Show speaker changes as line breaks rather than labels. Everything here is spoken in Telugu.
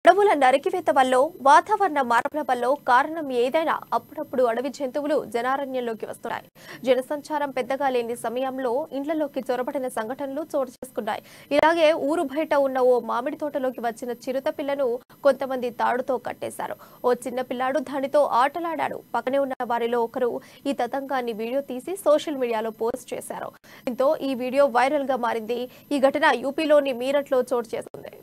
అడవుల నరికివేత వల్ల వాతావరణ మార్పుల వల్ల కారణం ఏదైనా అప్పుడప్పుడు అడవి జంతువులు జనారణ్యంలోకి వస్తున్నాయి. జనసంచారం పెద్దగా లేని సమయంలో ఇండ్లలోకి చొరబడిన సంఘటనలు చోటు చేసుకున్నాయి. ఇలాగే ఊరు బయట ఉన్న ఓ మామిడి తోటలోకి వచ్చిన చిరుత పిల్లను కొంతమంది తాడుతో కట్టేశారు. ఓ చిన్న పిల్లాడు దానితో ఆటలాడాడు. పక్కనే ఉన్న వారిలో ఒకరు ఈ తతంగాన్ని వీడియో తీసి సోషల్ మీడియాలో పోస్ట్ చేశారు. దీంతో ఈ వీడియో వైరల్ గా మారింది. ఈ ఘటన యూపీలోని మీరట్లో చోటు చేసుకుంది.